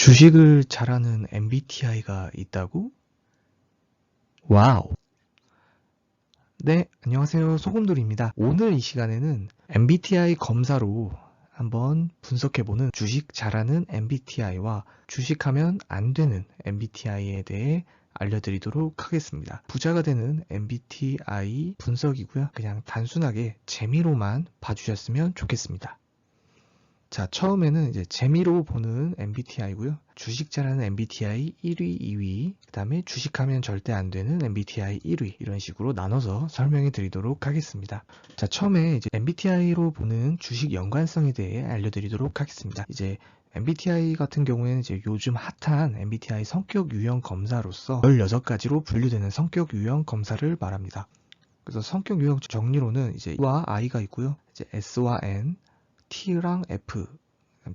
주식을 잘하는 MBTI가 있다고? 와우. 네, 안녕하세요. 소금돌이입니다. 오늘 이 시간에는 MBTI 검사로 한번 분석해보는 주식 잘하는 MBTI와 주식하면 안 되는 MBTI에 대해 알려드리도록 하겠습니다. 부자가 되는 MBTI 분석이고요. 그냥 단순하게 재미로만 봐주셨으면 좋겠습니다. 자, 처음에는 이제 재미로 보는 MBTI고요. 주식 잘하는 MBTI 1위, 2위, 그 다음에 주식하면 절대 안 되는 MBTI 1위 이런 식으로 나눠서 설명해 드리도록 하겠습니다. 자, 처음에 이제 MBTI로 보는 주식 연관성에 대해 알려드리도록 하겠습니다. 이제 MBTI 같은 경우에는 이제 요즘 핫한 MBTI 성격 유형 검사로서 16가지로 분류되는 성격 유형 검사를 말합니다. 그래서 성격 유형 정리로는 이제 E와 I가 있고요. 이제 S와 N, T랑 F,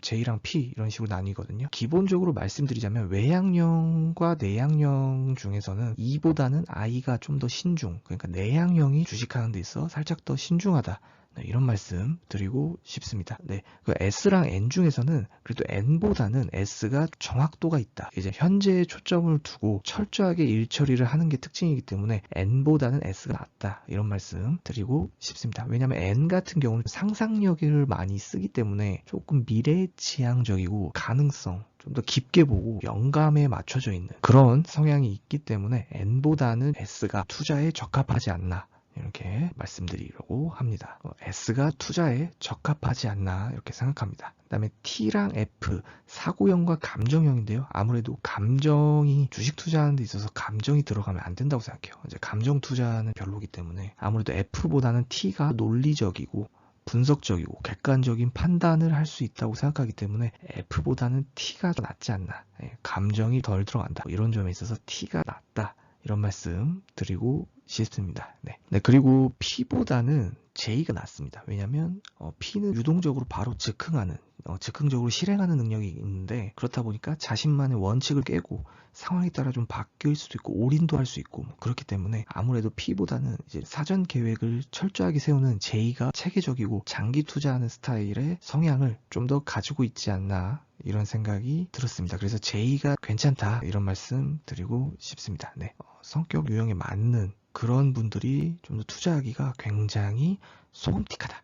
J랑 P 이런 식으로 나뉘거든요. 기본적으로 말씀드리자면 외향형과 내향형 중에서는 E보다는 I가 좀 더 신중, 그러니까 내향형이 주식하는 데 있어 살짝 더 신중하다. 네, 이런 말씀 드리고 싶습니다. 네, 그 S랑 N 중에서는 그래도 N보다는 S가 정확도가 있다. 이제 현재에 초점을 두고 철저하게 일 처리를 하는 게 특징이기 때문에 N보다는 S가 낫다. 이런 말씀 드리고 싶습니다. 왜냐하면 N 같은 경우는 상상력을 많이 쓰기 때문에 조금 미래지향적이고 가능성 좀 더 깊게 보고 영감에 맞춰져 있는 그런 성향이 있기 때문에 N보다는 S가 투자에 적합하지 않나. 이렇게 말씀드리려고 합니다. S가 투자에 적합하지 않나 이렇게 생각합니다. 그 다음에 T랑 F, 사고형과 감정형인데요. 아무래도 감정이 주식 투자하는 데 있어서 감정이 들어가면 안 된다고 생각해요. 이제 감정 투자는 별로기 때문에 아무래도 F보다는 T가 논리적이고 분석적이고 객관적인 판단을 할 수 있다고 생각하기 때문에 F보다는 T가 더 낫지 않나. 감정이 덜 들어간다. 이런 점에 있어서 T가 낫다. 이런 말씀 드리고 싶습니다. 네, 그리고 P보다는 J가 낫습니다. 왜냐하면 P는 유동적으로 바로 즉흥적으로 실행하는 능력이 있는데 그렇다 보니까 자신만의 원칙을 깨고 상황에 따라 좀 바뀔 수도 있고 올인도 할 수 있고 그렇기 때문에 아무래도 P보다는 이제 사전 계획을 철저하게 세우는 J가 체계적이고 장기 투자하는 스타일의 성향을 좀 더 가지고 있지 않나 이런 생각이 들었습니다. 그래서 J가 괜찮다 이런 말씀 드리고 싶습니다. 네, 성격 유형에 맞는 그런 분들이 좀 더 투자하기가 굉장히 소금틱하다,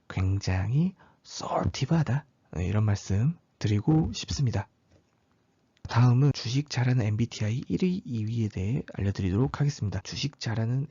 굉장히 썰티브하다 이런 말씀 드리고 싶습니다. 다음은 주식 잘하는 MBTI 1위, 2위에 대해 알려드리도록 하겠습니다. 주식 잘하는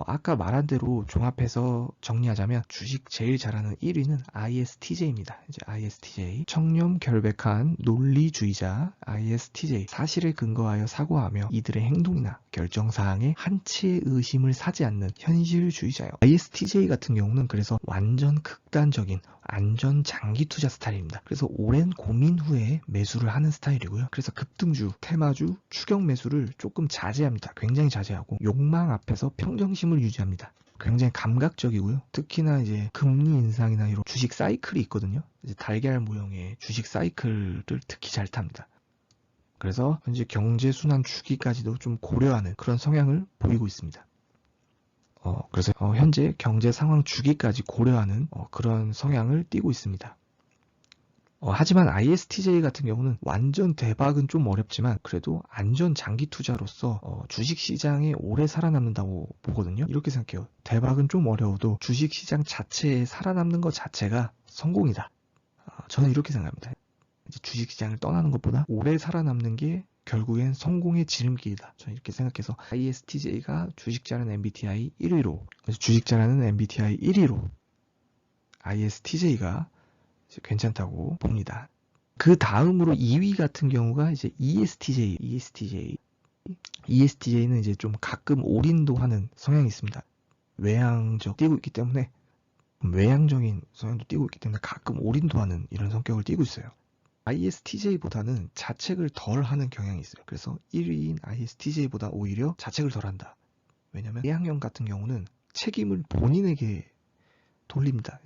아까 말한 대로 종합해서 정리하자면 주식 제일 잘하는 1위는 ISTJ입니다. 이제 ISTJ 청렴 결백한 논리주의자 ISTJ 사실에 근거하여 사고하며 이들의 행동이나 결정사항에 한치의 의심을 사지 않는 현실주의자예요. ISTJ 같은 경우는 그래서 완전 극단적인 안전 장기 투자 스타일입니다. 그래서 오랜 고민 후에 매수를 하는 스타일이고요. 그래서 급등주, 테마주, 추격 매수를 조금 자제합니다. 굉장히 자제하고 욕망 앞에서 평정심을 유지합니다. 굉장히 감각적이고요. 특히나 이제 금리 인상이나 이런 주식 사이클이 있거든요. 이제 달걀 모형의 주식 사이클을 특히 잘 탑니다. 그래서 현재 경제 순환 주기까지도 좀 고려하는 그런 성향을 보이고 있습니다. 그래서 현재 경제 상황 주기까지 고려하는 그런 성향을 띠고 있습니다. 하지만 ISTJ 같은 경우는 완전 대박은 좀 어렵지만 그래도 안전 장기 투자로서 주식시장에 오래 살아남는다고 보거든요. 이렇게 생각해요. 대박은 좀 어려워도 주식시장 자체에 살아남는 것 자체가 성공이다. 저는 이렇게 생각합니다. 이제 주식시장을 떠나는 것보다 오래 살아남는 게 결국엔 성공의 지름길이다. 저는 이렇게 생각해서 ISTJ가 주식 잘하는 MBTI 1위로 주식 잘하는 MBTI 1위로 ISTJ가 괜찮다고 봅니다. 그 다음으로 2위 같은 경우가 이제 ESTJ는 이제 좀 가끔 올인도 하는 성향이 있습니다. 띄고 있기 때문에 외향적인 성향도 띄고 있기 때문에 가끔 올인도 하는 이런 성격을 띄고 있어요. ISTJ보다는 자책을 덜 하는 경향이 있어요. 그래서 1위인 ISTJ보다 오히려 자책을 덜 한다. 왜냐면 내향형 같은 경우는 책임을 본인에게 돌립니다.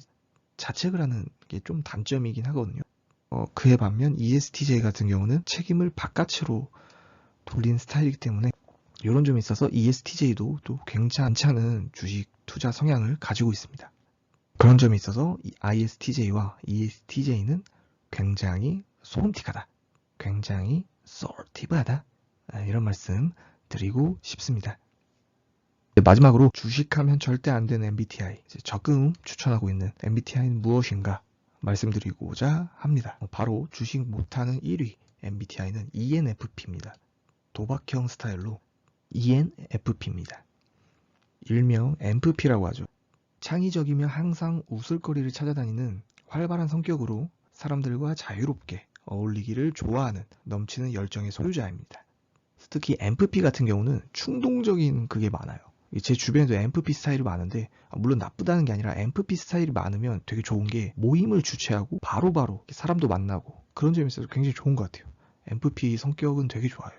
자책을 하는 게 좀 단점이긴 하거든요. 그에 반면 ESTJ 같은 경우는 책임을 바깥으로 돌리는 스타일이기 때문에 이런 점에 있어서 ESTJ도 또 괜찮은 주식 투자 성향을 가지고 있습니다. 그런 점에 있어서 ISTJ와 ESTJ는 굉장히 소름틱하다. 굉장히 솔티브하다. 이런 말씀 드리고 싶습니다. 마지막으로 주식하면 절대 안 되는 MBTI, 적금 추천하고 있는 MBTI는 무엇인가 말씀드리고자 합니다. 바로 주식 못하는 1위 MBTI는 ENFP입니다. 도박형 스타일로 ENFP입니다. 일명 MFP라고 하죠. 창의적이며 항상 웃을거리를 찾아다니는 활발한 성격으로 사람들과 자유롭게 어울리기를 좋아하는 넘치는 열정의 소유자입니다. 특히 MFP 같은 경우는 충동적인 그게 많아요. 제 주변에도 MFP 스타일이 많은데, 물론 나쁘다는 게 아니라 MFP 스타일이 많으면 되게 좋은 게 모임을 주최하고 바로바로 사람도 만나고 그런 점에 있어서 굉장히 좋은 것 같아요. MFP 성격은 되게 좋아요.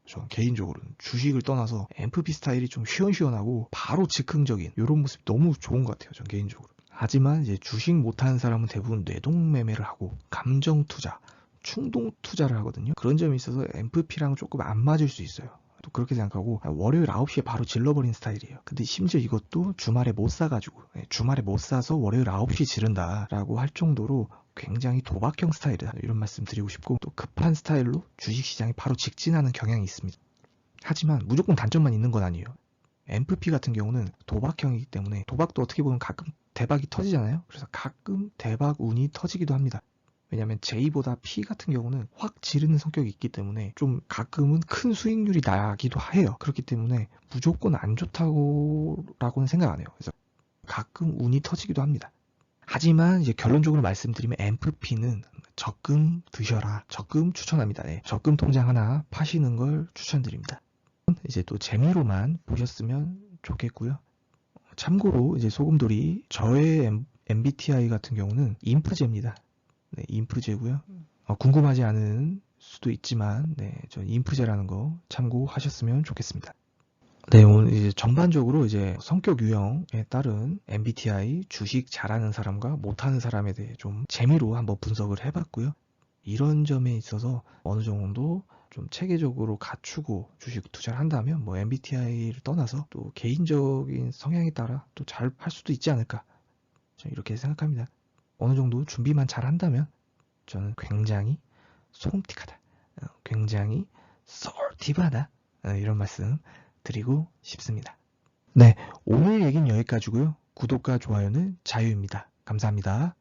전 개인적으로는 주식을 떠나서 MFP 스타일이 좀 시원시원하고 바로 즉흥적인 이런 모습이 너무 좋은 것 같아요. 전 개인적으로. 하지만 이제 주식 못하는 사람은 대부분 뇌동매매를 하고 감정 투자, 충동 투자를 하거든요. 그런 점이 있어서 MFP랑 조금 안 맞을 수 있어요. 또 그렇게 생각하고 월요일 9시에 바로 질러버린 스타일이에요. 근데 심지어 이것도 주말에 못 사가지고, 주말에 못 사서 월요일 9시 지른다라고 할 정도로 굉장히 도박형 스타일이다, 이런 말씀 드리고 싶고, 또 급한 스타일로 주식시장에 바로 직진하는 경향이 있습니다. 하지만 무조건 단점만 있는 건 아니에요. MFP 같은 경우는 도박형이기 때문에 도박도 어떻게 보면 가끔 대박이 터지잖아요. 그래서 가끔 대박 운이 터지기도 합니다. 왜냐면 J보다 P 같은 경우는 확 지르는 성격이 있기 때문에 좀 가끔은 큰 수익률이 나기도 해요. 그렇기 때문에 무조건 안 좋다고라고는 생각 안 해요. 그래서 가끔 운이 터지기도 합니다. 하지만 이제 결론적으로 말씀드리면 MFP는 적금 드셔라. 적금 추천합니다. 적금 통장 하나 파시는 걸 추천드립니다. 이제 또 재미로만 보셨으면 좋겠고요. 참고로 이제 소금돌이 저의 MBTI 같은 경우는 인프제입니다. 네, 인프제고요. 궁금하지 않은 수도 있지만, 전 인프제라는 거 참고하셨으면 좋겠습니다. 네, 오늘 이제 전반적으로 이제 성격 유형에 따른 MBTI 주식 잘하는 사람과 못하는 사람에 대해 좀 재미로 한번 분석을 해봤고요. 이런 점에 있어서 어느 정도 좀 체계적으로 갖추고 주식 투자를 한다면 뭐 MBTI를 떠나서 또 개인적인 성향에 따라 또 잘 할 수도 있지 않을까, 저는 이렇게 생각합니다. 어느 정도 준비만 잘 한다면 저는 굉장히 소름틱하다, 굉장히 솔티브하다, 이런 말씀 드리고 싶습니다. 네, 오늘 얘기는 여기까지고요. 구독과 좋아요는 자유입니다. 감사합니다.